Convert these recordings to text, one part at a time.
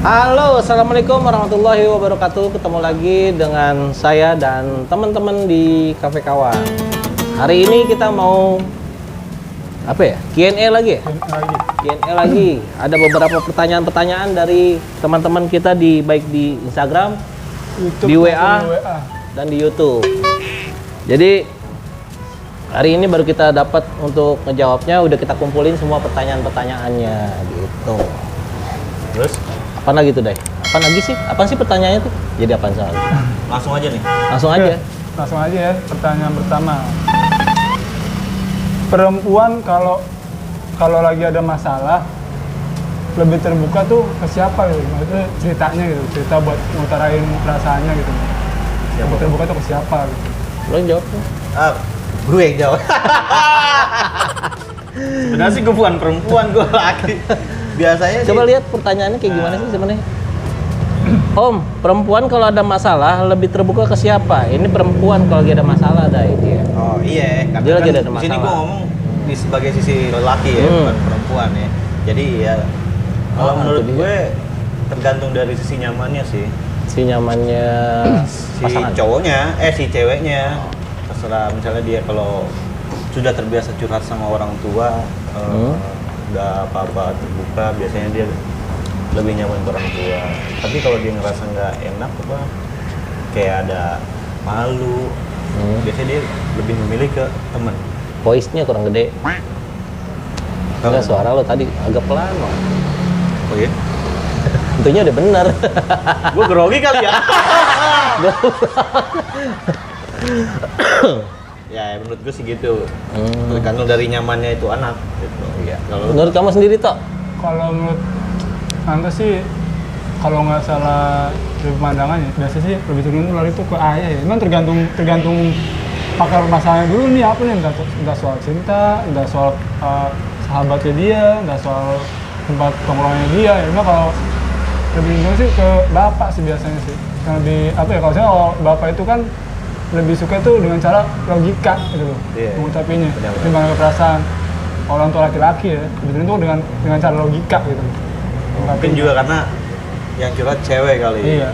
Halo, assalamualaikum warahmatullahi wabarakatuh. Ketemu lagi dengan saya dan teman-teman di Cafe Kawan. Hari ini kita mau apa ya? Q&A lagi ya? Q&A lagi. Ada beberapa pertanyaan-pertanyaan dari teman-teman kita baik di Instagram, YouTube, di WA, dan di YouTube. Jadi hari ini baru kita dapat untuk ngejawabnya. Udah kita kumpulin semua pertanyaan-pertanyaannya gitu. Terus? Apaan lagi tuh, Day? Apaan lagi sih? Apaan sih pertanyaannya tuh? Jadi apaan soalnya? Langsung aja nih. Langsung aja. Langsung aja ya, pertanyaan pertama. Perempuan kalau lagi ada masalah lebih terbuka tuh ke siapa gitu? Maksudnya ceritanya gitu, cerita buat ngutarain perasaannya gitu. Lebih terbuka tuh ke siapa gitu. Lo yang jawab tuh. Gue yang jawab. Sebenarnya sih gue bukan perempuan, gue laki. Biasanya Coba sih, lihat pertanyaannya kayak gimana sih sebenarnya. Om, perempuan kalau ada masalah lebih terbuka ke siapa? Ini perempuan kalau lagi ada masalah, Day. Dia. Oh iya, karena Dia lagi ada di sini masalah. gue ngomong sebagai sisi lelaki ya, bukan perempuan ya. Jadi ya, kalau menurut gue tergantung dari sisi nyamannya sih. Si nyamannya Si pasangan. cowoknya, si ceweknya. Terserah, misalnya dia kalau sudah terbiasa curhat sama orang tua, nggak apa-apa terbuka, biasanya dia lebih nyaman ke orang tua. Tapi kalau dia ngerasa nggak enak apa, kayak ada malu, biasanya dia lebih memilih ke teman. Voice-nya kurang gede. Enggak, suara lo tadi agak pelan loh. Oh iya? Tentunya udah bener. Gue grogi kali ya. Ya menurut gue sih gitu. Tergantung dari nyamannya itu anak gitu. Iya. Kalau Menurut kamu sendiri, Tok? Kalau menurut Anda sih, kalau nggak salah dari pemandangannya, biasanya sih lebih cenderung lari itu ke ayah ya. Emang tergantung pakar masalahnya dulu nih apa nih, entah soal cinta, entah soal sahabatnya dia, entah soal tempat tongkrongannya dia. Ya emang kalau lebih cenderung sih ke bapak sih biasanya sih. Yang lebih apa ya, kalau saya kalau bapak itu kan lebih suka tuh dengan cara logika gitu loh, mengucapinya, dengan perasaan. Orang tua laki-laki ya, lebih tuh dengan cara logika gitu. mungkin juga karena yang curhat cewek kali. Iya.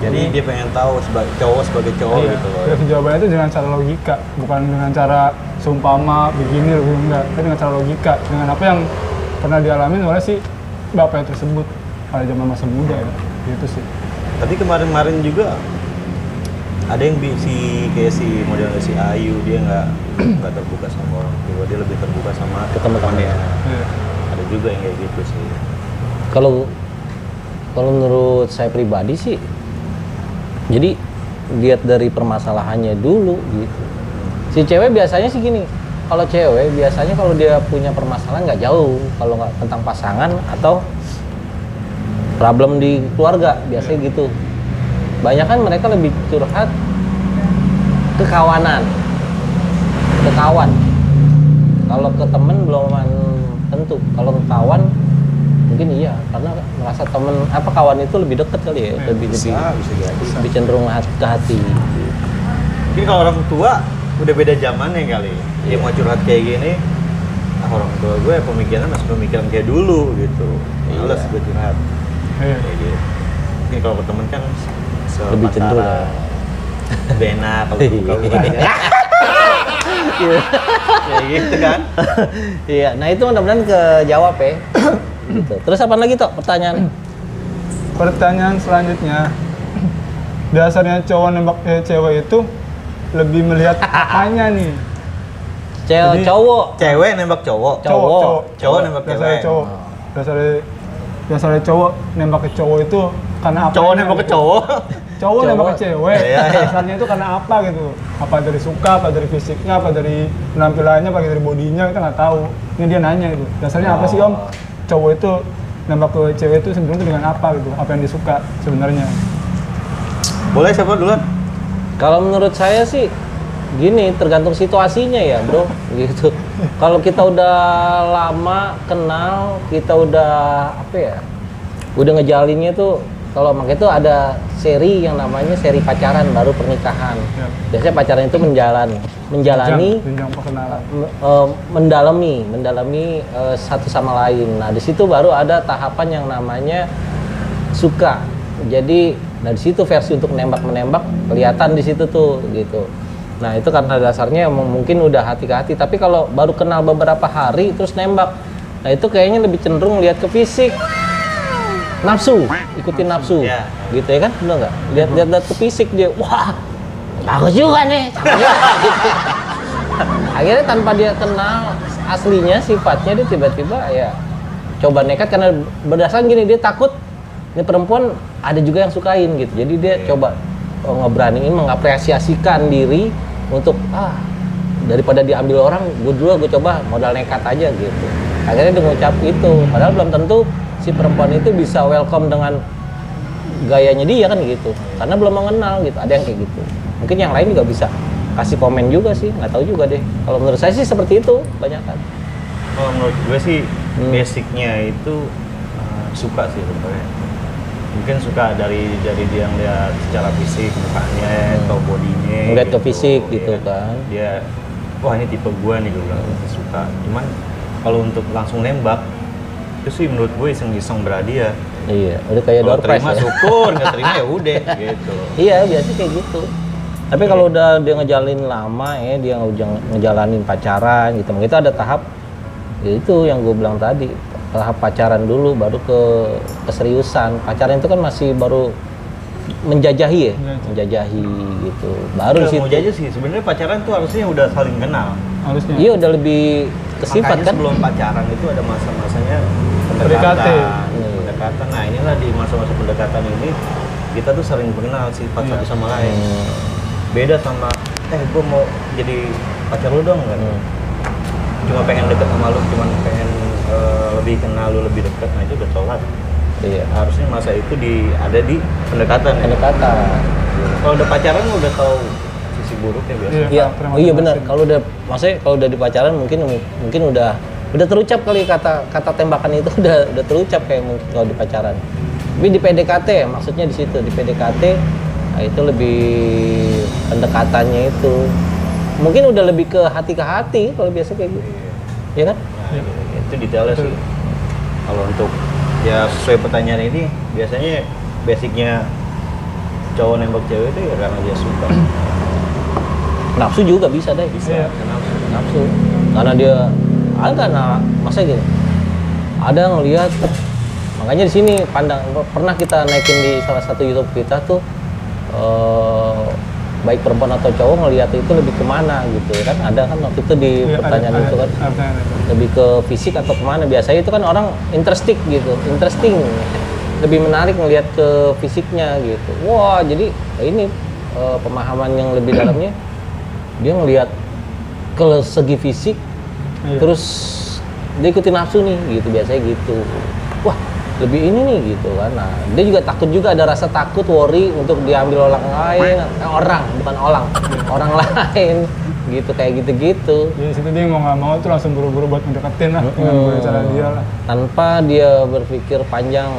Jadi dia pengen tahu sebagai cowok Iya. gitu loh. Ya, jawabannya itu dengan cara logika, bukan dengan cara seumpama begini lebih enggak, tapi dengan cara logika, dengan apa yang pernah dialamin oleh si bapak tersebut pada zaman masa muda ya, gitu sih. Tapi kemarin juga ada yang kayak si modelnya si Ayu, dia nggak terbuka sama orang tua, dia lebih terbuka sama teman-temannya. Iya. Ada juga yang kayak gitu sih. Kalau menurut saya pribadi sih, jadi lihat dari permasalahannya dulu gitu. Si cewek biasanya sih gini, kalau cewek biasanya kalau dia punya permasalahan nggak jauh, kalau nggak tentang pasangan atau problem di keluarga, biasanya gitu. Banyak kan mereka lebih curhat ke kawanan, ke kawan. Kalau ke temen belum tentu, kalau ke kawan mungkin iya, karena merasa temen kawan itu lebih dekat kali ya, lebih lebih cenderung ke hati. Mungkin kalau orang tua udah beda zamannya kali. Dia mau curhat kayak gini, orang tua gue pemikiran masih pemikiran kayak dulu gitu. Males gue curhat. Iya. Kayak gitu. Mungkin kalau ke temen kan Lebih cenderung ya. lebih enak kalau buka-bukanya. Kayak gitu kan. Iya, nah itu mudah-mudahan kejawab ya. Gitu. Terus apa lagi Tok pertanyaan? Pertanyaan selanjutnya, dasarnya cowok nembak cewek itu lebih melihat apanya nih? Jadi, Cowok. Cewek nembak cowok. Cowok nembak dasarnya cewek. cowok. Dasarnya cowok nembak ke cowok itu karena apa? Cowok nembak ke cowok. Cowok nembak ke cewek. Iya, iya. Dasarnya itu karena apa gitu? Apa dari suka, apa dari fisiknya, apa dari penampilannya, apa dari bodinya, kita nggak tahu. Ini dia nanya gitu. Dasarnya apa sih Om? Cowok itu nembak ke cewek itu sebenarnya dengan apa gitu? Apa yang disuka sebenarnya? Boleh siapa duluan? Kalau menurut saya sih gini, tergantung situasinya ya, Bro. Gitu. Kalau kita udah lama kenal, kita udah apa ya? Udah ngejalinnya tuh, kalau makanya itu ada seri yang namanya seri pacaran baru pernikahan. Ya. Biasanya pacaran itu menjalani jenjang perkenalan. mendalami satu sama lain. Nah, di situ baru ada tahapan yang namanya suka. Jadi dari situ versi untuk menembak kelihatan di situ tuh gitu. Nah itu karena dasarnya mungkin udah hati ke hati. Tapi kalau baru kenal beberapa hari terus nembak, nah itu kayaknya lebih cenderung lihat ke fisik, nafsu, ikutin nafsu, Ya. gitu ya kan? Bener nggak? Lihat ke fisik dia, wah bagus juga nih. Cakep juga, gitu. Akhirnya tanpa dia kenal aslinya sifatnya dia tiba-tiba ya coba nekat karena berdasarkan gini dia takut ini perempuan ada juga yang sukain gitu. Jadi dia coba ngeberaniin mengapresiasikan diri untuk daripada diambil orang, gue coba modal nekat aja gitu. Akhirnya dia ngucap itu, padahal belum tentu si perempuan itu bisa welcome dengan gayanya dia kan gitu, karena belum mengenal gitu. Ada yang kayak gitu. Mungkin yang lain juga bisa kasih komen juga sih, nggak tahu juga deh. Kalau menurut saya sih seperti itu banyak kan. Kalau menurut gue sih basicnya itu suka sih sebenarnya. Mungkin suka dari dia ngeliat secara fisik mukanya atau bodinya. Ngeliat ke fisik gitu ya. kan. Dia wah ini tipe gue nih gue bilang suka. Cuman kalau untuk langsung nembak itu sih menurut gue iseng-iseng berhadiah. Iya, udah kayak Kalau door prize terima ya. syukur, nggak terima ya udah gitu. Iya, biasanya kayak gitu. Tapi kalau udah dia ngejalin lama ya, dia ngejalanin pacaran gitu. Mungkin itu ada tahap, ya itu yang gue bilang tadi, tahap pacaran dulu baru ke keseriusan. Pacaran itu kan masih baru menjajahi ya, menjajahi gitu. Baru di Udah mau situ. jajah sih, sebenarnya pacaran tuh harusnya udah saling kenal. Harusnya. Iya udah lebih kesifat Makanya kan. sebelum pacaran itu ada masa-masanya PDKT. pendekatan. Nah inilah di masa-masa pendekatan ini kita tuh sering mengenal sifat satu sama lain. Beda sama gue mau jadi pacar lu dong kan. Cuma pengen deket sama lu, cuma pengen lebih kenal lu lebih deket, nah itu udah telat. Iya. Harusnya masa itu ada di pendekatan ya. Pendekatan. Kalau udah pacaran udah tahu sisi buruknya biasa. Iya. Iya, karakter oh iya benar. masing-masing. Kalau udah, maksudnya kalau udah di pacaran mungkin udah terucap kali kata tembakan itu udah terucap kayak mungkin kalau di pacaran. Tapi di PDKT ya, maksudnya di situ di PDKT, nah itu lebih pendekatannya itu mungkin udah lebih ke hati kalau biasa kayak gitu, ya kan? Nah, itu detailnya sih. Kalau untuk ya sesuai pertanyaan ini biasanya basicnya cowok nembak cewek itu ya karena dia suka. Nafsu juga bisa deh. Iya. Nafsu. Karena dia karena masa gini. Ada ngelihat, makanya di sini pernah kita naikin di salah satu YouTube kita tuh baik perempuan atau cowok ngelihat itu lebih kemana gitu ya kan, ada kan waktu itu di Iya, pertanyaan ada itu kan pertanyaan itu. lebih ke fisik atau kemana. Biasanya itu kan orang interesting lebih menarik ngelihat ke fisiknya gitu. Wah jadi ini pemahaman yang lebih dalamnya dia ngelihat ke segi fisik. Iya. Terus dia ikutin nafsu nih gitu, biasanya gitu. Wah lebih ini nih gitu kan. Nah dia juga takut, juga ada rasa takut, worry untuk diambil orang lain, orang lain gitu, kayak gitu-gitu. Jadi situ dia mau nggak mau tuh langsung buru-buru buat mendeketin lah dengan cara dia lah. Tanpa dia berpikir panjang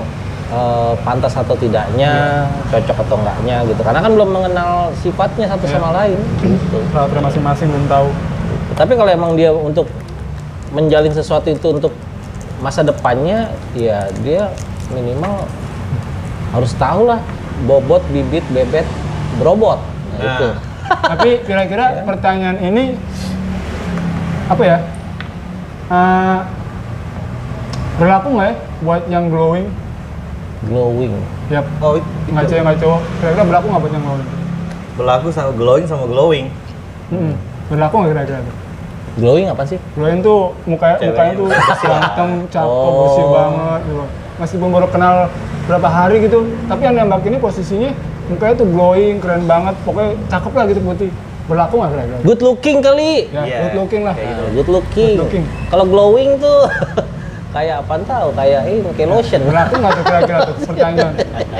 pantas atau tidaknya, cocok atau enggaknya gitu. Karena kan belum mengenal sifatnya satu sama lain gitu. Karakter masing-masing belum tahu. Tapi kalau emang dia untuk menjalin sesuatu itu untuk masa depannya, ya dia minimal harus tahu lah bobot, bibit, bebet, berobot. Nah, itu. Tapi kira-kira pertanyaan ini apa ya? Berlaku nggak ya buat yang glowing? Glowing. Yap. Oh itu Nggak cewek nggak cowok. Kira-kira berlaku nggak buat yang glowing? berlaku sama glowing. Berlaku nggak kira-kira? Glowing apa sih? Glowing tuh mukanya tuh ganteng, cakep, bersih banget gitu. Meskipun baru kenal berapa hari gitu, tapi yang nembak ini posisinya mukanya tuh glowing, keren banget, pokoknya cakep lah gitu putih. Berlaku nggak kira-kira? Good looking kali. Ya, Iya, good looking lah. kayak gitu. Nah, good looking. Good looking. Kalau glowing tuh kayak apa tahu? Kayak ini, kayak lotion. Berlaku nggak tuh kira-kira tuh pertanyaan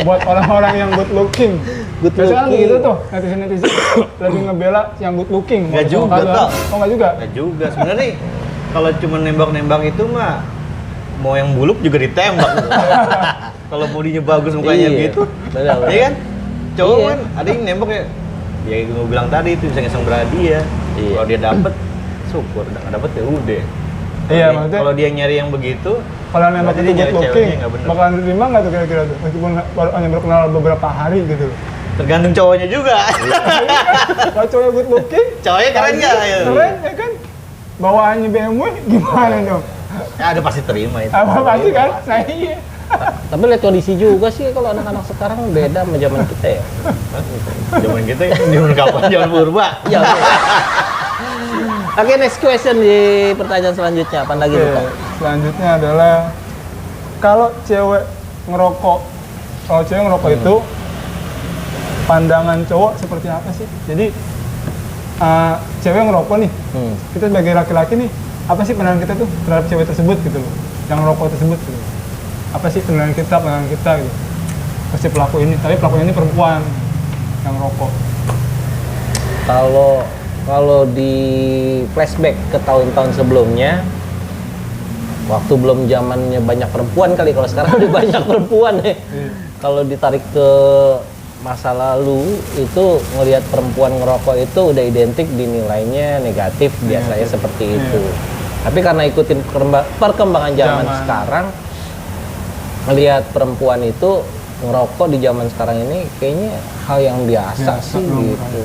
buat orang-orang yang good looking? Good Biasanya kan looking. begitu tuh netizen lagi ngebela yang good looking. Nggak Mau juga, cowok Tok. kagak. Oh nggak juga? Nggak juga sebenarnya kalau cuma nembak-nembak itu mah mau yang buluk juga ditembak. Kalau bodinya bagus mukanya Iya, gitu, benar. iya kan? Cowok Iya. kan ada yang nembak ya. Ya gue bilang tadi itu iseng-iseng berhadiah. Iya. Kalau dia dapet, syukur. Nggak dapet ya udah. Iya, maksudnya Kalau dia nyari yang begitu, kalau yang nembak Berarti itu dia good nyari looking, ceweknya nggak bener. bakalan diterima nggak tuh kira-kira tuh? Meskipun hanya berkenal beberapa hari gitu. Tergantung cowoknya juga. Kalau cowoknya good looking, Cowoknya keren nggak? Ya? keren ya kan? Bawaannya BMW gimana dong? Ya, ada pasti terima itu. Apa pasti kan? Nah iya. Tapi lihat kondisi juga sih kalau anak-anak sekarang beda sama zaman kita ya. Zaman kita, zaman kapan? Zaman purba. Ya. Oke, next question di pertanyaan selanjutnya. Apa lagi tuh, Kak? Selanjutnya adalah kalau cewek ngerokok, itu pandangan cowok seperti apa sih? Jadi cewek ngerokok nih, kita sebagai laki-laki nih, apa sih pandangan kita tuh terhadap cewek tersebut gitu loh, yang ngerokok tersebut gitu. Apa sih pandangan kita gitu, pasti pelaku ini, tapi pelakunya ini perempuan yang ngerokok. Kalau di flashback ke tahun-tahun sebelumnya, waktu belum zamannya banyak perempuan kali, kalau sekarang udah banyak perempuan ya. Kalau ditarik ke masa lalu itu ngelihat perempuan ngerokok itu udah identik dinilainya negatif biasanya seperti itu. Tapi karena ikutin perkembangan zaman sekarang, ngelihat perempuan itu ngerokok di zaman sekarang ini kayaknya hal yang biasa sih gitu.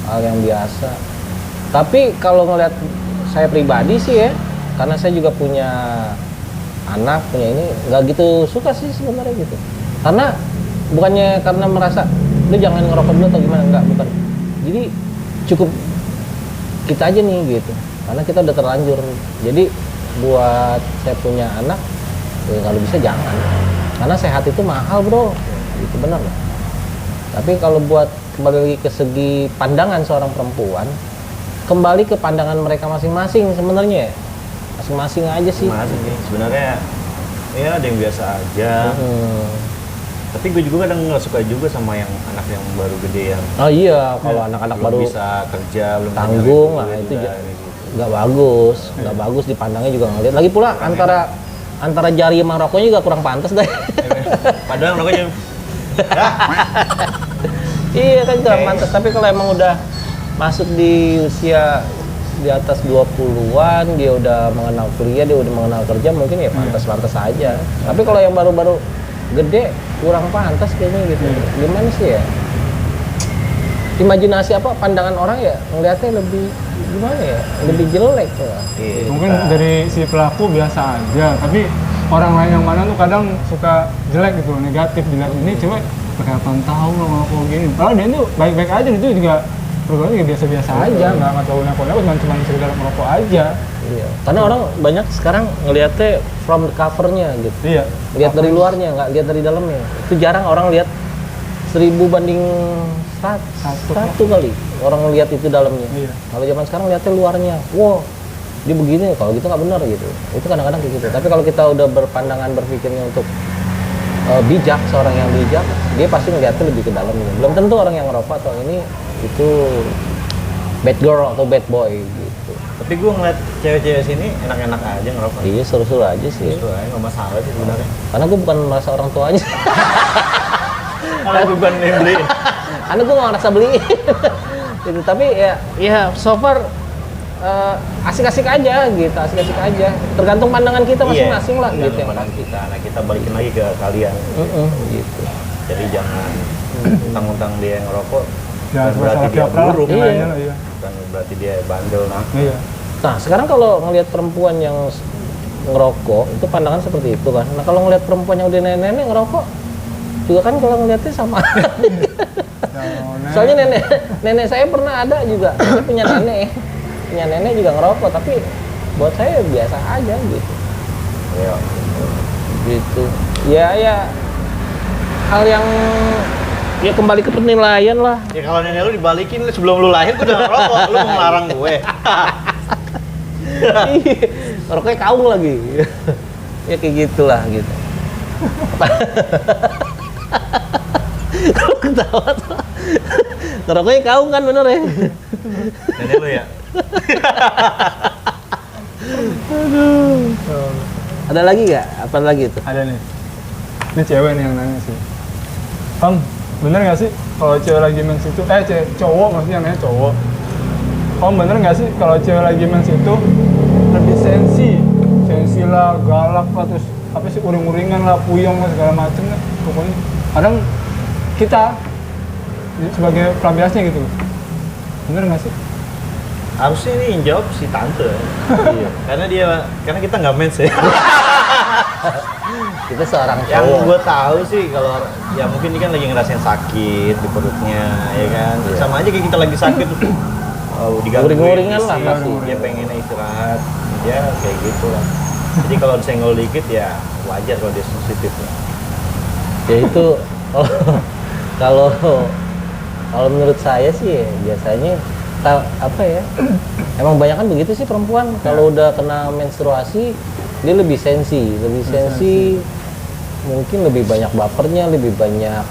Hal yang biasa. Tapi kalau ngelihat saya pribadi sih ya, karena saya juga punya anak, punya ini, nggak gitu suka sih sebenarnya gitu. Karena bukannya karena merasa lu jangan ngerokok dulu atau gimana, enggak, bukan. Jadi cukup kita aja nih gitu. Karena kita udah terlanjur. Jadi buat saya punya anak, ya kalau bisa jangan. Karena sehat itu mahal, bro. Itu benar loh. Tapi kalau buat kembali lagi ke segi pandangan seorang perempuan, kembali ke pandangan mereka masing-masing sebenarnya. Masing-masing aja sih. Masing sih. Sebenarnya ya ada yang biasa aja. Tapi gue juga kadang nggak suka juga sama yang anak yang baru gede yang. Oh iya, kalau anak-anak baru bisa kerja, belum tanggung, punya nah duit, itu udah gitu. Nggak bagus, nggak bagus dipandangnya juga ngeliat. Lagi pula antara jari sama rokoknya juga kurang pantas deh. Padahal rokoknya. Iya kan kurang pantas, tapi kalau emang udah masuk di usia di atas 20-an, dia udah mengenal kuliah, dia udah mengenal kerja, mungkin ya pantas-pantas aja. Tapi kalau yang baru-baru gede kurang pantas kayaknya gitu. Gimana sih ya? Imajinasi apa pandangan orang ya ngeliatnya lebih gimana ya? Lebih jelek tuh. Mungkin dari si pelaku biasa aja, tapi orang lain yang mana tuh kadang suka jelek gitu, negatif dilihat ini cewek kelihatan tahu loh ngerokok gini. Padahal dia tuh baik-baik aja, itu juga pergaulan juga biasa-biasa aja, nggak tahu apa-apa, cuma sekedar merokok aja. Iya. Karena orang banyak sekarang ngelihatnya from the covernya gitu. Iya. Lihat dari luarnya, nggak lihat dari dalamnya. Itu jarang orang lihat 1000 banding 1 kali orang lihat itu dalamnya. Iya. Kalau zaman sekarang lihatnya luarnya. Wow, dia begini, kalau gitu nggak benar gitu. Itu kadang-kadang kayak gitu. Tapi kalau kita udah berpandangan berpikirnya untuk bijak, seorang yang bijak, dia pasti ngeliatnya lebih ke dalamnya. Belum tentu orang yang ngerokok atau ini itu bad girl atau bad boy gitu. Tapi gue ngeliat cewek-cewek sini enak-enak aja ngerokok. Iya, seru-seru aja sih. Itu aja nggak masalah sih sebenarnya. Karena gue bukan merasa orang tuanya. Kalau bukan yang beli. Karena gue nggak ngerasa beli. Gitu. Tapi ya so far asik-asik aja gitu, asik-asik aja. Tergantung pandangan kita masing-masing lah gitu. Yang Pandangan kita. Nah kita balikin lagi ke kalian. Gitu. Jadi jangan mentang-mentang dia yang ngerokok. Jangan Bukan berarti dia buruk. Iya. Bukan berarti dia bandel. Iya. Nah sekarang kalau ngelihat perempuan yang ngerokok itu pandangan seperti itu kan. Nah kalau ngelihat perempuan yang udah nenek-nenek ngerokok juga kan kalau ngelihatnya sama. Soalnya nenek saya pernah ada juga, saya punya nenek juga ngerokok, tapi buat saya biasa aja gitu. Iya. Gitu. Ya hal yang ya kembali ke penilaian lah. Ya kalau nenek lu dibalikin sebelum lu lahir gue udah ngerokok, lu mau ngelarang gue. Ngerokoknya kaung lagi. Ya kayak gitulah gitu. Kalau ketawa tuh ngerokoknya kaung kan bener ya. Nenek lu ya. Aduh. Ada lagi nggak? Apa lagi tuh? Ada nih. Ini cewek nih yang nanya sih. Bener nggak sih kalau cewek lagi mens itu, cowok maksudnya namanya cowok. Bener nggak sih kalau cewek lagi mens itu lebih sensi sensi lah, galak lah, terus apa sih uring-uringan lah, puyeng lah segala macem lah. Pokoknya kadang kita sebagai pelampiasnya gitu. Bener nggak sih? Harusnya ini yang jawab si tante. Iya. Karena kita nggak mens ya. Kita seorang Yang cowok. gue tahu sih kalau ya mungkin ini kan lagi ngerasain sakit di perutnya, ya kan. Iya. Sama aja kayak kita lagi sakit tuh. Oh, digangguin Uring-uringan lah isi, pasti. dia pengen istirahat. Ya kayak gitu lah. Jadi kalau disenggol dikit ya wajar kalau dia sensitif lah. Ya itu kalau kalau menurut saya sih ya, biasanya apa ya? Emang banyak kan begitu sih perempuan kalau udah kena menstruasi dia lebih sensi, mungkin lebih banyak bapernya, lebih banyak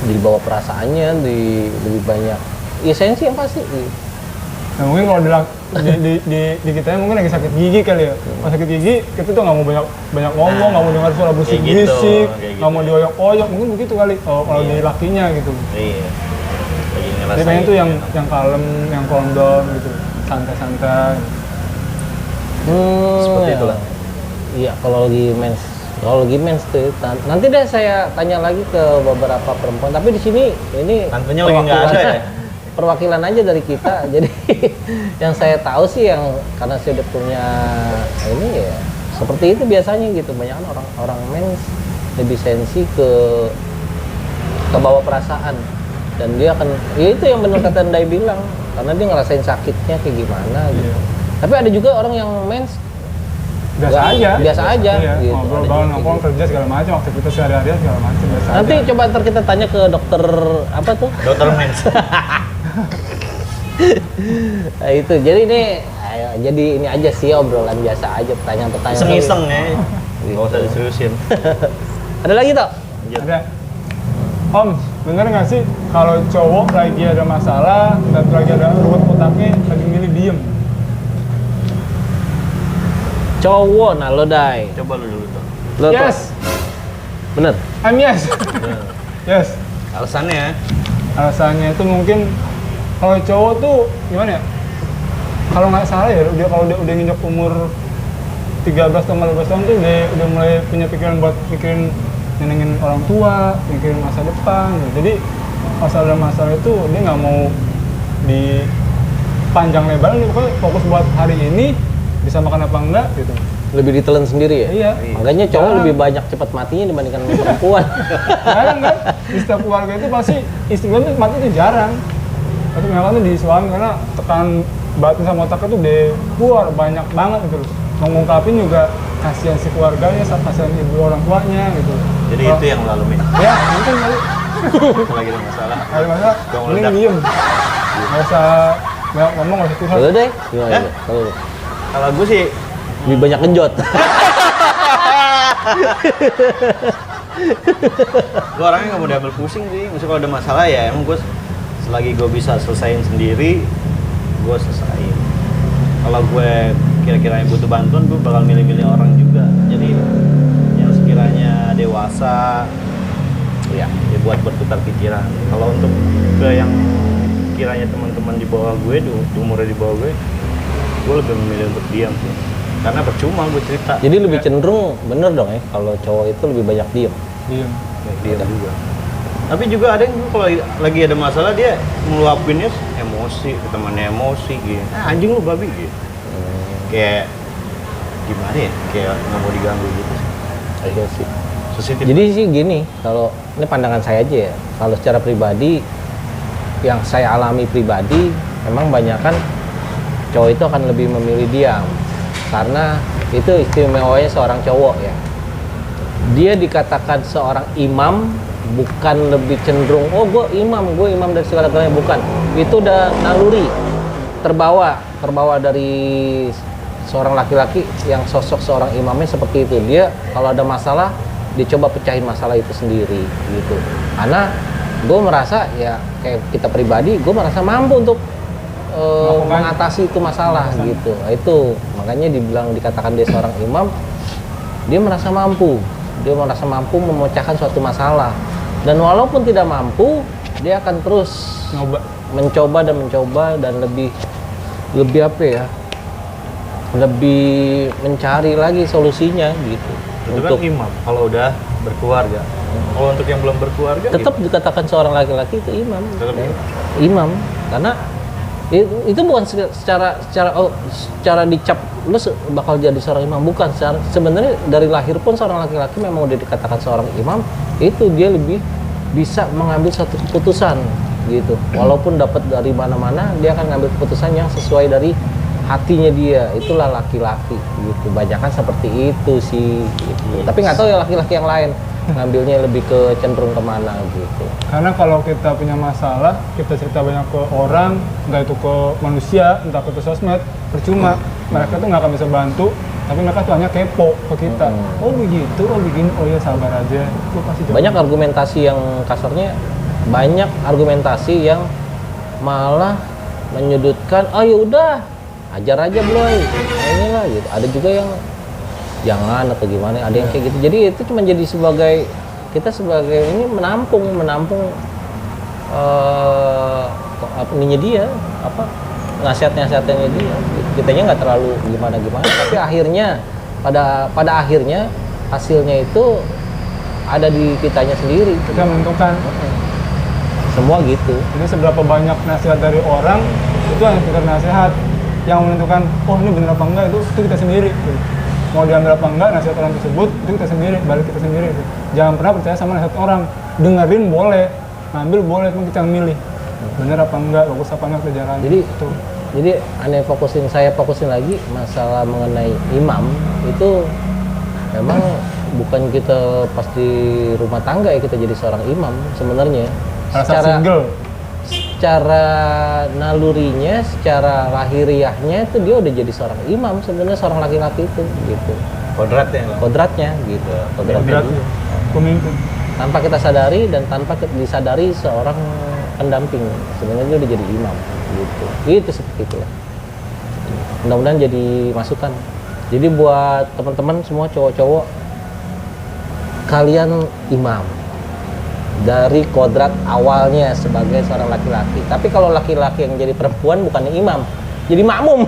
dibawa perasaannya, lebih banyak ya sensi yang pasti. Nah mungkin kalau di kita mungkin lagi sakit gigi kali ya. Kalau sakit gigi kita tuh nggak mau banyak ngomong, nggak mau dengar suara berisik-berisik, nggak mau dioyok-oyok, mungkin begitu kali. Kalau di lakinya gitu. Iya. Lagi Dia ngerasain. pengen tuh yang kalem, yang kondom gitu, santai-santai. Seperti Ya. itulah. Iya, kalau lagi mens tuh nanti deh saya tanya lagi ke beberapa perempuan, tapi di sini ini Tantenya lagi nggak ada ya? perwakilan aja dari kita. Jadi yang saya tahu sih yang karena saya udah punya ini ya seperti itu biasanya gitu, banyak kan orang mens lebih sensi ke bawah perasaan dan dia akan ya itu yang benar kata Ndai bilang karena dia ngerasain sakitnya kayak gimana gitu. Iya. Tapi ada juga orang yang mens Biasa aja. Biasa aja. Iya, Gitu. ngobrol Ada bareng, juga nongkrong, gitu. kerja segala macam, aktivitas sehari-hari segala macam biasa Nanti aja. coba ntar kita tanya ke dokter apa tuh? Dokter mens. Nah, itu. Jadi ini aja sih obrolan biasa aja, pertanyaan-pertanyaan. Iseng-iseng ya. Nggak usah diseriusin. Ada lagi toh? Lanjut. Ada. Om, bener nggak sih kalau cowok lagi ada masalah dan lagi ada ruwet otaknya, lagi milih diem? Cowok, nah lo Dai. Coba lu dulu tuh. Lo tuh. Yes, Bener. I'm yes. Yes. Alasannya? Alasannya itu mungkin kalau cowok tuh gimana ya? Kalau nggak salah ya, kalau dia udah nginjak umur 13 atau 15 tahun tuh udah mulai punya pikiran buat mikirin nyenengin orang tua, mikirin masa depan gitu. Jadi masalah itu dia nggak mau di panjang lebar, dia pokoknya fokus buat hari ini bisa makan apa enggak gitu. Lebih ditelan sendiri ya? Iya. Makanya cowok Jarang. lebih banyak cepat matinya dibandingkan perempuan. Jarang kan? Di setiap keluarga itu pasti istri gue tuh mati itu jarang. Pasti memang tuh di suami karena tekanan batin sama otak itu udah keluar banyak banget gitu loh. Mengungkapin juga kasihan si keluarganya, kasihan ibu orang tuanya gitu. Jadi Kalau- itu yang lu alamin. Ya, mungkin kali. Kalau lagi ada masalah. Ada masalah, Gua mending ngeledak. diem. Nggak usah banyak ngomong, nggak usah curhat. Lo deh, gimana? Hah? Kalau lo? Kalau gue sih Lebih banyak genjot. gue orangnya nggak mau diambil pusing sih. Maksudnya kalau ada masalah ya emang gue selagi gue bisa selesain sendiri, gue selesain. Kalau gue kira-kira butuh bantuan, gue bakal milih-milih orang juga. Jadi yang sekiranya dewasa, ya buat bertukar pikiran. Kalau untuk ke yang kiranya teman-teman di bawah gue, di umurnya di bawah gue lebih memilih untuk diam sih. Karena percuma gue cerita. Jadi lebih cenderung bener dong ya kalau cowok itu lebih banyak diem. Diem. Diam juga. Tapi juga ada yang kalau lagi ada masalah dia meluapinnya emosi, ke temannya emosi gitu. Anjing lu babi gitu. Kayak gimana ya? Kayak nggak mau diganggu gitu. Iya sih. Sensitif. Jadi sih gini, kalau ini pandangan saya aja ya. Kalau secara pribadi, yang saya alami pribadi, memang banyak kan cowok itu akan lebih memilih diam. Karena itu istimewanya seorang cowok ya. Dia dikatakan seorang imam, bukan lebih cenderung, oh gue imam dari segala galanya, bukan. Itu udah naluri, terbawa dari seorang laki-laki yang sosok seorang imamnya seperti itu. Dia kalau ada masalah, dia coba pecahin masalah itu sendiri gitu. Karena gue merasa ya kayak kita pribadi, gue merasa mampu untuk mengatasi itu masalah gitu. Nah, itu makanya dikatakan dia seorang imam, dia merasa mampu memecahkan suatu masalah. Dan walaupun tidak mampu, dia akan terus mencoba dan lebih apa ya, lebih mencari lagi solusinya gitu. Itu kan imam kalau udah berkeluarga. Kalau untuk yang belum berkeluarga tetap dikatakan seorang laki-laki itu imam. Tetap Ya. imam. Imam karena itu bukan secara dicap lu bakal jadi seorang imam, bukan. Sebenarnya dari lahir pun seorang laki-laki memang udah dikatakan seorang imam, itu dia lebih bisa mengambil satu keputusan gitu. Walaupun dapat dari mana-mana, dia akan ngambil keputusan yang sesuai dari hatinya dia. Itulah laki-laki gitu. Banyakan seperti itu sih gitu. Tapi nggak tahu ya laki-laki yang lain ngambilnya lebih ke cenderung kemana gitu. Karena kalau kita punya masalah, kita cerita banyak ke orang, entah itu ke manusia, entah ke sosmed, percuma. Mereka tuh nggak akan bisa bantu, tapi mereka tuh hanya kepo ke kita. Oh begitu, oh begini, oh ya sabar aja. Itu pasti jawab. Banyak argumentasi yang kasarnya, banyak argumentasi yang malah menyudutkan, oh ya udah ajar aja Bloy, inilah gitu. Ada juga yang jangan atau gimana, ada yang kayak gitu. Jadi itu cuma jadi sebagai kita sebagai ini menampung ininya dia, nasihat-nasihatnya dia. Kitanya nggak terlalu gimana, tapi akhirnya pada akhirnya hasilnya itu ada di kitanya sendiri. Kita menentukan. Semua gitu. Jadi seberapa banyak nasihat dari orang, itu hanya sekedar nasihat. Yang menentukan, oh ini benar apa enggak, itu kita sendiri. Mau diambil apa enggak nasihat orang tersebut, itu kita sendiri, balik kita sendiri. Jangan pernah percaya sama nasihat orang. Dengerin boleh, ngambil boleh, cuma kita yang milih. Bener apa enggak, bagus apa enggak kita jalan. Jadi saya fokusin lagi masalah mengenai imam itu memang bukan kita pas di rumah tangga ya kita jadi seorang imam sebenarnya. Secara nalurinya, secara lahiriahnya itu dia udah jadi seorang imam sebenarnya, seorang laki-laki itu gitu. Kodratnya gitu. Kodratnya pemimpin. Tanpa kita sadari dan tanpa disadari seorang pendamping sebenarnya dia udah jadi imam gitu. Itu seperti itulah. Mudah-mudahan jadi masukan. Jadi buat teman-teman semua cowok-cowok, kalian imam dari kodrat awalnya sebagai seorang laki-laki. Tapi kalau laki-laki yang jadi perempuan bukannya imam, jadi makmum.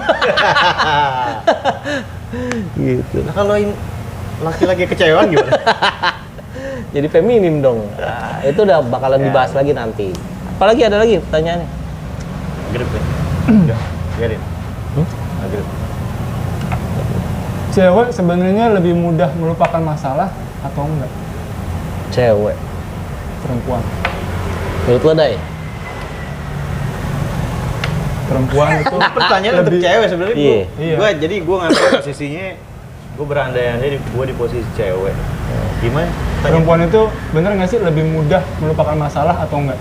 Gitu. Nah, kalau laki-laki kecewa gimana? Jadi feminim dong. Nah, itu udah bakalan dibahas lagi nanti. Apalagi ada lagi pertanyaannya? Agrip ya? Udah, biarin. Agrip. Cewek sebenarnya lebih mudah melupakan masalah atau enggak? Cewek. Perempuan. Menurut lo, Day? Perempuan itu Pertanyaan untuk cewek sebenarnya. Iya. Jadi gue ngambil posisinya, gue berandai-andai gue di posisi cewek. Gimana? perempuan itu bener nggak sih lebih mudah melupakan masalah atau enggak?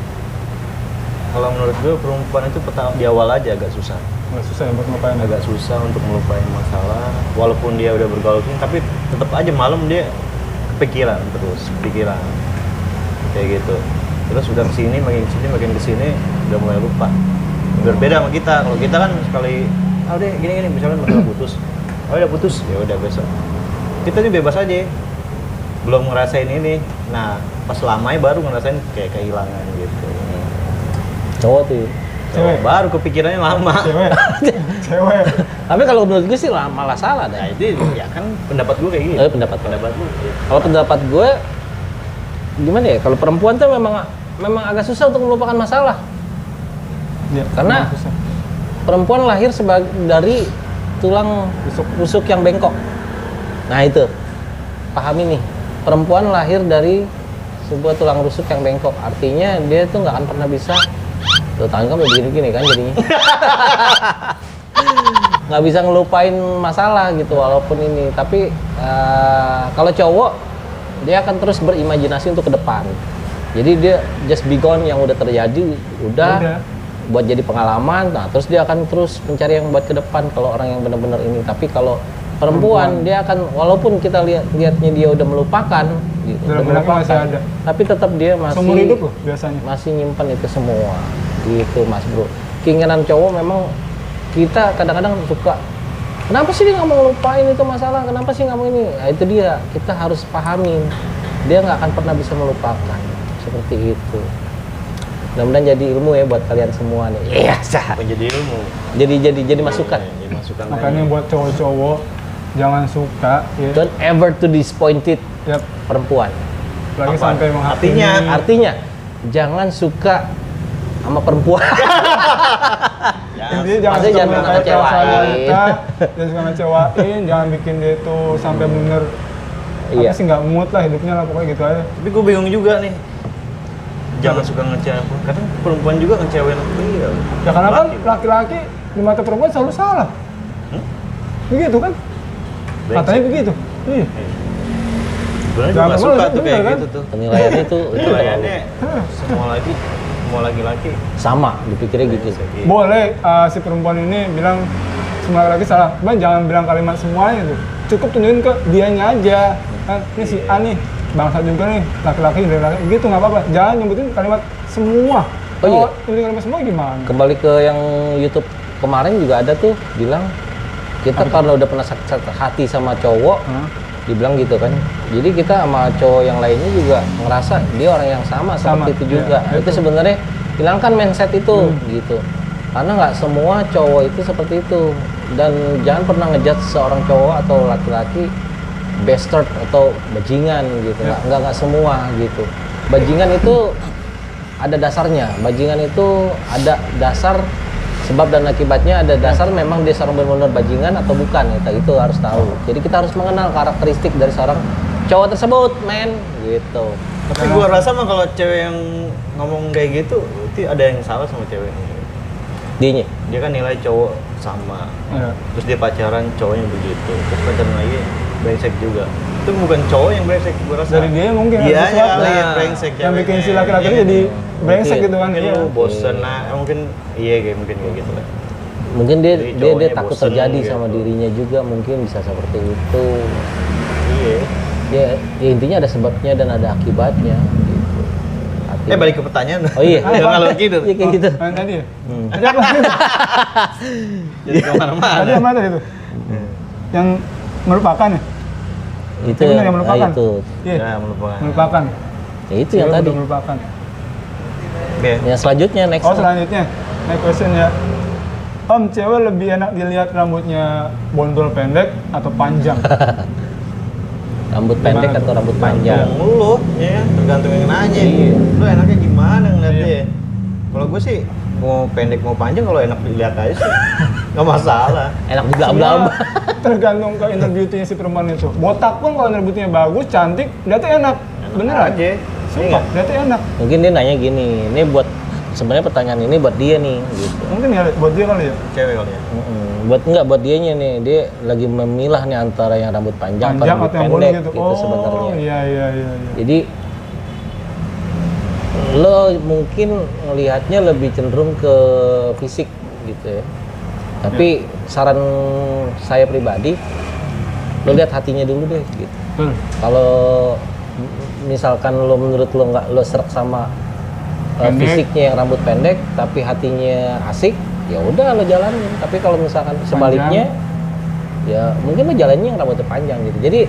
Kalau menurut gue perempuan itu di awal aja agak susah. Nggak susah ya buat melupain. Agak susah untuk melupain masalah. Walaupun dia udah bergaul sini, tapi tetap aja malam dia kepikiran terus, kayak gitu. Terus udah kesini, makin kesini, udah mulai lupa. Berbeda sama kita. Kalau kita kan sekali, udah gini, misalnya udah putus, udah putus, ya udah besok. Kita ini bebas aja, belum ngerasain ini. Nah, pas lamanya baru ngerasain kayak kehilangan gitu. Cowok tuh. Cewek. Baru kepikirannya lama. Cewek. Tapi kalau menurut gue sih malah salah Nah dah. itu ya kan pendapat gue kayak gitu. Pendapat lu. Kalau pendapat gue gimana ya? Kalau perempuan tuh memang agak susah untuk melupakan masalah. Ya, Karena susah. perempuan lahir dari tulang rusuk yang bengkok. Nah itu, pahami nih. Perempuan lahir dari sebuah tulang rusuk yang bengkok. Artinya dia tuh nggak akan pernah bisa. Tuh tangan kamu begini-gini kan jadinya. Nggak bisa ngelupain masalah gitu walaupun ini. Tapi kalau cowok dia akan terus berimajinasi untuk ke depan. Jadi dia just be gone yang udah terjadi udah buat jadi pengalaman. Nah terus dia akan terus mencari yang buat ke depan kalau orang yang benar-benar ini. Tapi kalau perempuan dia akan walaupun kita lihatnya dia udah melupakan gitu, udah masih ada. tapi tetap dia masih seumur hidup loh biasanya masih nyimpan itu semua gitu Mas Bro. Keinginan cowok memang kita kadang-kadang suka kenapa sih dia nggak mau ngelupain itu masalah, kenapa sih nggak mau ini, nah, itu dia kita harus pahamin dia nggak akan pernah bisa melupakan seperti itu. Mudah-mudahan jadi ilmu ya buat kalian semua nih. Iya, sah. Menjadi ilmu. Jadi masukan. Jadi masukan. Makanya buat cowok-cowok jangan suka ya. Don't ever to disappointed Yap. perempuan. Lagi Apa? sampai menghakimi. Artinya jangan suka sama perempuan. Intinya jangan Maksudnya suka jangan melukai ngecewain. perasaan wanita, jangan suka ngecewain, jangan bikin dia tuh sampai bener Iya. apa sih nggak mood lah hidupnya lah pokoknya gitu aja. Tapi gue bingung juga nih. Jangan suka ngecewain. Kadang perempuan juga ngecewain pria. Ya karena kan laki-laki di mata perempuan selalu salah. Begitu kan? Katanya begitu. Iya. Sebenarnya Jangan gue gak perlu, suka tuh kayak bener kan? gitu tuh. Penilaiannya itu Penilaiannya semua laki-laki sama, dipikirnya gitu. Boleh si perempuan ini bilang semua laki-laki salah. Cuman jangan bilang kalimat semuanya tuh. Cukup tunjukin ke dianya aja. Kan ini si A nih, bangsa juga nih, laki-laki dari laki. Gitu nggak apa-apa. Jangan nyebutin kalimat semua. Oh iya? Kalau nyebutin kalimat semua gimana? Kembali ke yang YouTube kemarin juga ada tuh bilang kita karena udah pernah sakit hati sama cowok, dibilang gitu kan. Jadi kita sama cowok yang lainnya juga ngerasa dia orang yang sama seperti itu juga. Iya, Itu sebenarnya hilangkan mindset itu gitu. Karena nggak semua cowok itu seperti itu. Dan jangan pernah ngejudge seorang cowok atau laki-laki bastard atau bajingan gitu. Nggak semua gitu. Bajingan itu ada dasarnya. Bajingan itu ada dasar sebab dan akibatnya, ada dasar memang dia seorang benar-benar bajingan atau bukan. Itu harus tahu. Jadi kita harus mengenal karakteristik dari seorang cowok tersebut, men, gitu. Tapi gue rasa mah kalau cewek yang ngomong kayak gitu, itu ada yang salah sama ceweknya. Dianya. Dia kan nilai cowok sama, Iya. terus dia pacaran cowoknya begitu, terus pacaran lagi brengsek juga. Itu bukan cowok yang brengsek, gue rasa. Dari dia mungkin Dia ada sesuatu kali yang Nah, brengsek. yang bikin si ceweknya. laki-laki Iya, jadi brengsek Mungkin. gitu kan. mungkin Iya. lu bosen, mungkin mungkin kayak gitu lah. Mungkin dia Jadi dia, cowoknya takut bosen terjadi gitu. sama dirinya juga, mungkin bisa seperti itu. Iya. Ya intinya ada sebabnya dan ada akibatnya gitu. Artinya- Balik ke pertanyaan. Oh iya. Jangan ngalor gitu. Iya kayak gitu. Yang tadi ya? Hmm. Ada apa? Jadi kemana-mana. Tadi yang mana itu? Yang melupakan ya? Itu Yang benar yang melupakan? itu. Iya. Ya, melupakan. Melupakan. Ya itu yang Cewek tadi. udah melupakan. Oke. Yang selanjutnya next. Oh selanjutnya, next question ya. Om, cewek lebih enak dilihat rambutnya bondol pendek atau panjang? Rambut pendek Gimana atau tuh? rambut panjang? Tergantung lu, ya tergantung yang nanya. Iya. Lu enaknya gimana ngeliatnya? Iya. Kalau gue sih mau pendek mau panjang, kalau enak dilihat aja sih nggak masalah. Enak dibelam-belam. Semua tergantung ke inner beauty-nya si perempuan itu. Botak pun kalau inner beauty-nya bagus, cantik, lihatnya enak. Beneran? aja. Sumpah, lihatnya enak. Mungkin dia nanya gini, ini buat sebenarnya pertanyaan ini buat dia nih gitu. Mungkin ya buat dia kali ya. Cewek kali ya. Buat enggak buat dianya nih, dia lagi memilah nih antara yang rambut panjang, Panjang atau atau rambut yang bondol pendek gitu. gitu, sebenarnya. Iya. Jadi lo mungkin ngelihatnya lebih cenderung ke fisik gitu ya. Tapi saran saya pribadi, lo lihat hatinya dulu deh gitu. Kalau misalkan lo menurut lo nggak lo serak sama Pendek. fisiknya yang rambut pendek, tapi hatinya asik, ya udah lo jalanin. Tapi kalau misalkan sebaliknya, ya mungkin lo jalannya yang rambutnya panjang gitu. Jadi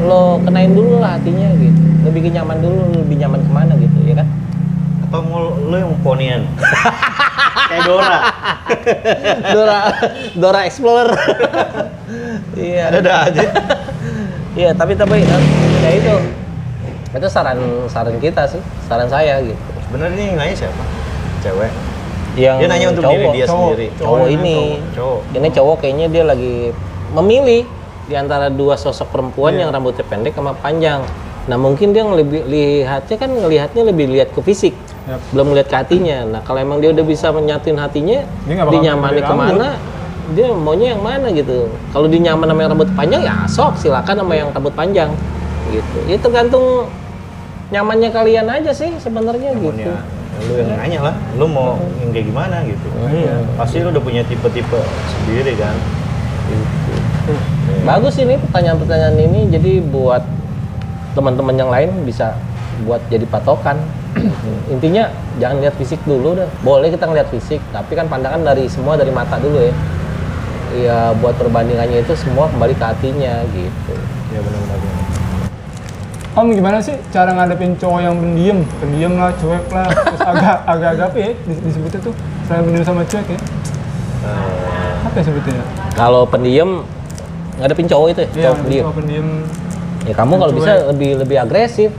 lo kenain dulu lah hatinya gitu. Lo bikin nyaman dulu, lo lebih nyaman kemana gitu ya kan? Atau mau lu yang ponian? Kayak Dora. Dora Explorer. Iya. Ada aja. Iya, tapi ya itu saran kita sih, saran saya gitu. Sebenarnya ini yang nanya siapa? Cewek. Yang Dia nanya untuk diri dia cowok. sendiri. cowok ini. Cowok. Ini cowok kayaknya dia lagi memilih di antara dua sosok perempuan yang rambutnya pendek sama panjang. Nah, mungkin dia ngelihatnya lebih lihat ke fisik. Yap. Belum ngelihat ke hatinya. Nah, kalau emang dia udah bisa menyatuin hatinya, Dia nggak bakal dinyamani pilih kemana, dia maunya yang mana gitu. Kalau dia nyaman sama yang rambut panjang, ya sok silakan sama yang rambut panjang gitu. Ya tergantung nyamannya kalian aja sih sebenarnya Namun gitu. ya, lu yang nanya lah. Lu mau yang kayak gimana gitu. Iya. Pasti lu udah punya tipe-tipe sendiri kan. Bagus ini pertanyaan-pertanyaan ini, jadi buat teman-teman yang lain bisa buat jadi patokan. Intinya jangan lihat fisik dulu dah. Boleh kita ngeliat fisik, tapi kan pandangan dari mata dulu ya. Ya buat perbandingannya itu semua kembali ke hatinya gitu. Ya benar-benar. Om gimana sih cara ngadepin cowok yang pendiam lah, cuek lah, terus agak apa ya disebutnya tuh selain pendiam sama cuek ya? Apa ya sebetulnya? Kalau pendiam ngadepin cowok itu ya, Iya, cowok pendiam. cowok pendiam. Ya kamu kalau bisa lebih agresif.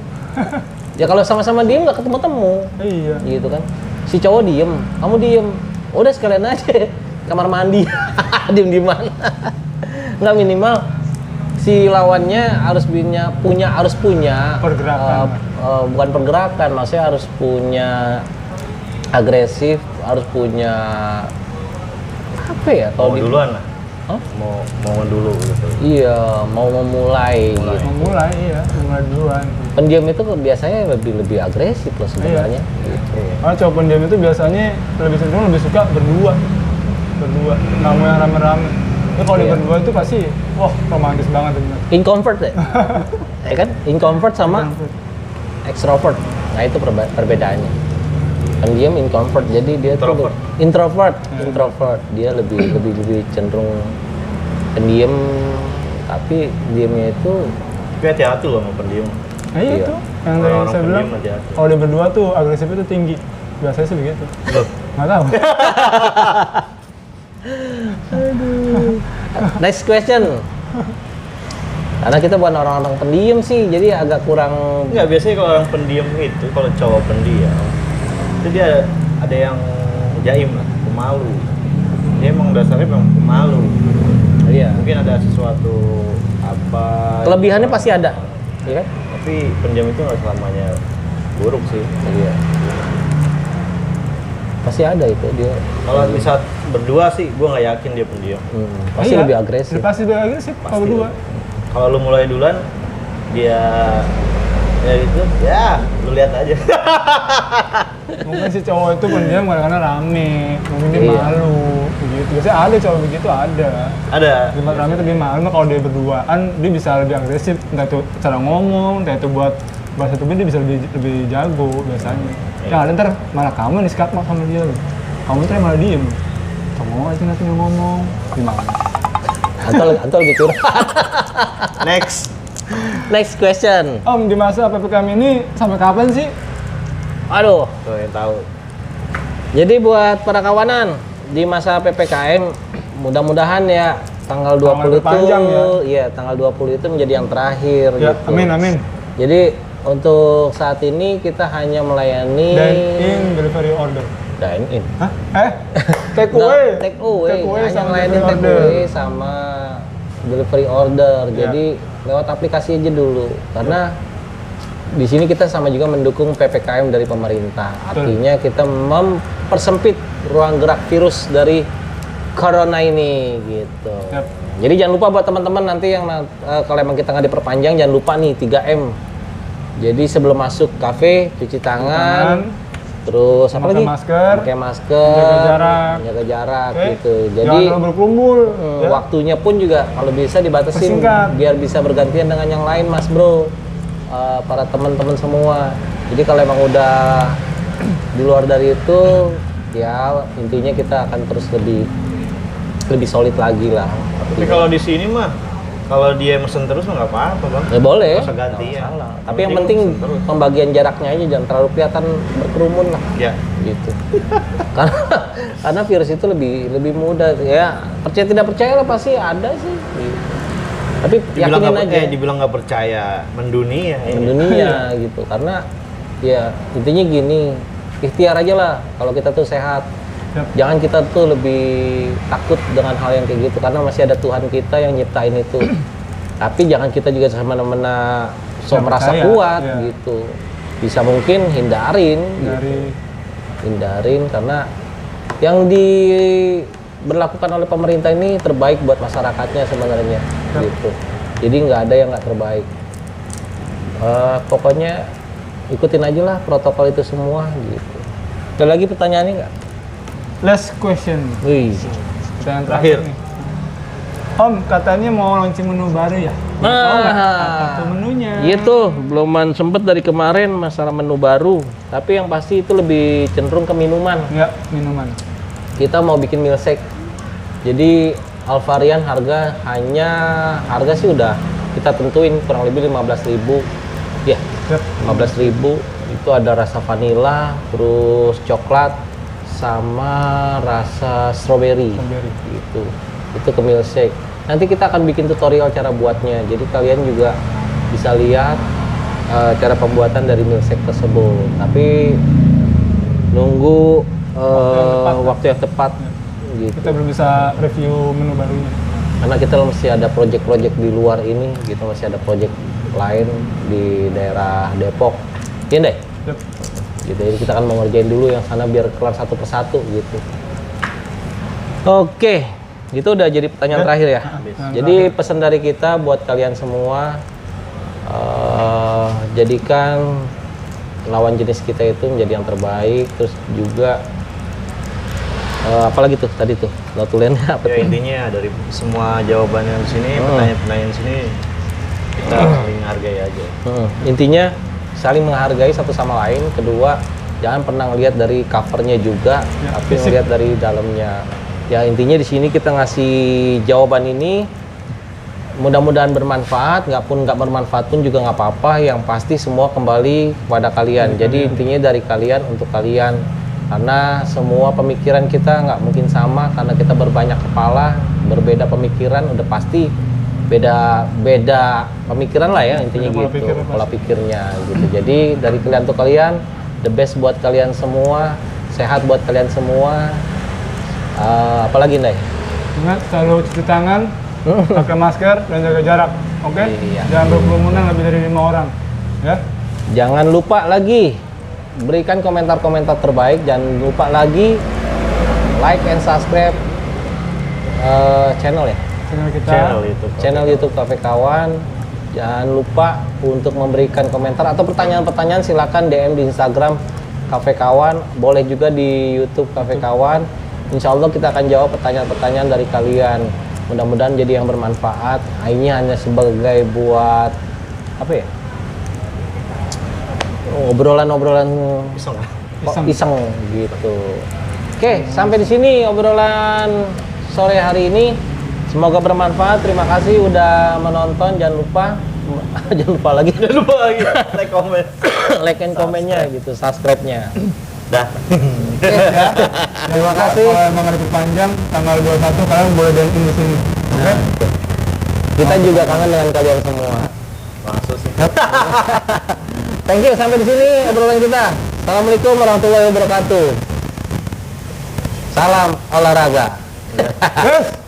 Ya kalau sama-sama diem nggak ketemu-temu, Iya. gitu kan. Si cowok diem, kamu diem. Udah sekalian aja kamar mandi, diem di mana? Nggak, minimal si lawannya harus punya Pergerakan. bukan pergerakan, maksudnya harus punya agresif, harus punya apa ya? Mau duluan lah. Hah? Mau dulu gitu. Iya, mau memulai. Gitu. Memulai duluan. Pendiam itu biasanya lebih agresif loh sebenarnya. Gitu. Karena cowok pendiam itu biasanya lebih suka berdua, nggak mau yang rame-rame. Tapi kalau dia Iya. berdua itu pasti, wah romantis banget bener. Introvert ya? Ya kan? Introvert sama extrovert. Nah itu perbedaannya. Pendiam introvert, jadi dia Introvert. tuh introvert. Dia lebih cenderung pendiam, tapi diamnya itu Tapi hati-hati loh sama pendiam. Nah iya Iya. itu, yang tadi Orang-orang saya bilang, pendiam hati-hati. kalau dia berdua tuh agresif itu tinggi. Biasanya sih begitu. Loh, Nggak tahu. next question. Karena kita bukan orang-orang pendiam sih, jadi agak kurang. enggak, biasanya kalau orang pendiam itu, kalau cowok pendiam itu dia ada yang jaim lah, pemalu. Dia emang dasarnya memang pemalu. Iya. Mungkin ada sesuatu apa. Kelebihannya pasti ada, ya kan? Tapi pendiam itu nggak selamanya buruk sih. Iya. Pasti ada itu dia. Kalau di saat berdua sih, gue nggak yakin dia pendiam. Pasti Iya, lebih agresif. Pasti lebih agresif kalau Pasti. berdua. Kalau lu mulai duluan, dia ya gitu, ya lu lihat aja. Mungkin si cowok itu pendiam kadang-kadang rame, mungkin dia Iya. malu, begitu. Biasanya ada cowok begitu ada. Ada. Di tempat rame tapi malu, mah kalau dia berduaan dia bisa lebih agresif, entah itu cara ngomong, entah itu buat bahasa tubuh dia bisa lebih jago biasanya. Yang ada ntar malah kamu nih skakmat sama dia loh. Kamu ntar malah diem. Kamu aja nanti ngomong. Gimana? Atau lebih curhat. Next question. Om, di masa PPKM ini sampai kapan sih? Aduh. Tuh yang tahu. Jadi buat para kawanan di masa PPKM, mudah-mudahan ya tanggal 20 itu, terpanjang ya. iya tanggal 20 itu menjadi yang terakhir Ya, gitu. amin. Jadi untuk saat ini kita hanya melayani Dine-in delivery order. dine in. Hah? Take away. Take away, hanya sama melayani delivery take order. away sama delivery order. Ya. Jadi lewat aplikasi aja dulu karena di sini kita sama juga mendukung PPKM dari pemerintah. Artinya kita mempersempit ruang gerak virus dari corona ini gitu. Yap. Jadi jangan lupa buat teman-teman nanti yang kalau emang kita nggak diperpanjang jangan lupa nih 3M. Jadi sebelum masuk kafe cuci tangan, terus apa Pakai lagi? masker, Pakai masker, jaga jarak, oke? gitu. Jadi Jangan terlalu berkerumun. ya. waktunya pun juga kalau bisa dibatasin Persingkat. biar bisa bergantian dengan yang lain, Mas Bro. Para teman-teman semua. Jadi kalau emang udah di luar dari itu, ya intinya kita akan terus lebih solid lagi lah. Tapi kalau di sini mah, kalau dia mesen terus mah nggak apa-apa bang. Ya boleh. Nggak usah ganti nggak ya. masalah. Tapi yang penting mesen terus. pembagian jaraknya aja jangan terlalu kelihatan berkerumun lah. Ya. Gitu. karena virus itu lebih mudah ya. Percaya tidak percaya lah pasti ada sih. Gitu. Tapi yakinin aja. Dibilang nggak percaya, mendunia. ya. Mendunia gitu. Karena ya intinya gini, ikhtiar aja lah kalau kita tuh sehat. Yap. Jangan kita tuh lebih takut dengan hal yang kayak gitu karena masih ada Tuhan kita yang nyiptain itu. Tapi jangan kita juga semena-mena Nggak merasa percaya, kuat ya. gitu. Bisa mungkin hindarin Dari hindarin karena yang diberlakukan oleh pemerintah ini terbaik buat masyarakatnya sebenarnya gitu. Jadi nggak ada yang nggak terbaik. Pokoknya ikutin aja lah protokol itu semua gitu. Ada lagi pertanyaannya nggak? last question. Wih. Pertanyaan Terakhir. terakhir nih. Om, katanya mau launching menu baru ya? Tahu nggak apa tuh menunya? Iya tuh, beluman sempet dari kemarin masalah menu baru. Tapi yang pasti itu lebih cenderung ke minuman. Enggak, minuman. Kita mau bikin milkshake. Jadi Alvarian harga sih udah kita tentuin kurang lebih 15.000. Ya, Siap. 15.000 itu ada rasa vanila, terus coklat, sama rasa strawberry. Strawberry. Gitu. Itu ke milkshake. Nanti kita akan bikin tutorial cara buatnya. Jadi kalian juga bisa lihat cara pembuatan dari milkshake tersebut. Tapi nunggu waktu yang tepat. Gitu. Kita belum bisa review menu barunya. Karena kita masih ada project-project di luar ini, gitu masih ada project lain di daerah Depok. Iya deh. Siap. Gitu, jadi kita akan mau ngerjain dulu yang sana biar kelar satu persatu gitu. Oke, itu udah jadi pertanyaan terakhir ya. Jadi pesan dari kita buat kalian semua, jadikan lawan jenis kita itu menjadi yang terbaik, terus juga apalagi tuh tadi tuh notulennya apa Ya tuh? intinya dari semua jawabannya di sini, pertanyaan-pertanyaan di sini kita saling hargai aja. Intinya saling menghargai satu sama lain. Kedua, jangan pernah ngelihat dari covernya juga, Ya, tapi fisik. ngelihat dari dalamnya. Ya intinya di sini kita ngasih jawaban ini, mudah-mudahan bermanfaat. Nggak bermanfaat pun juga nggak apa-apa. Yang pasti semua kembali kepada kalian. Jadi intinya dari kalian untuk kalian. Karena semua pemikiran kita nggak mungkin sama, karena kita berbanyak kepala, berbeda pemikiran, udah pasti beda pemikiran lah ya intinya Beda pola gitu, pikir pola pasti. pikirnya gitu. Jadi dari kalian untuk kalian, the best buat kalian semua, sehat buat kalian semua. Apalagi nih? Ingat selalu cuci tangan, pakai masker dan jaga jarak. Oke? Iya. Jangan berkerumunan lebih dari 5 orang. Ya. Jangan lupa lagi berikan komentar-komentar terbaik. Jangan lupa lagi like and subscribe channel ya. Channel kita. Channel YouTube Cafe Kawan. Jangan lupa untuk memberikan komentar atau pertanyaan-pertanyaan, silakan DM di Instagram Cafe Kawan, boleh juga di YouTube Cafe Kawan. Insya Allah kita akan jawab pertanyaan-pertanyaan dari kalian. Mudah-mudahan jadi yang bermanfaat. Ini hanya sebagai buat apa ya? Obrolan-obrolan iseng gitu. Oke, sampai di sini obrolan sore hari ini. Semoga bermanfaat. Terima kasih udah menonton. Jangan lupa lagi Like, comment. like and komennya gitu, subscribe-nya. Dah. Oke, ya. Terima kasih. Kalau emang ada panjang tanggal 21 kalian boleh dine in di sini. Oke? Kita juga kangen dengan kalian semua. Langsung sih. Thank you, sampai di sini obrolan kita. Assalamualaikum warahmatullahi wabarakatuh. Salam olahraga. Yes.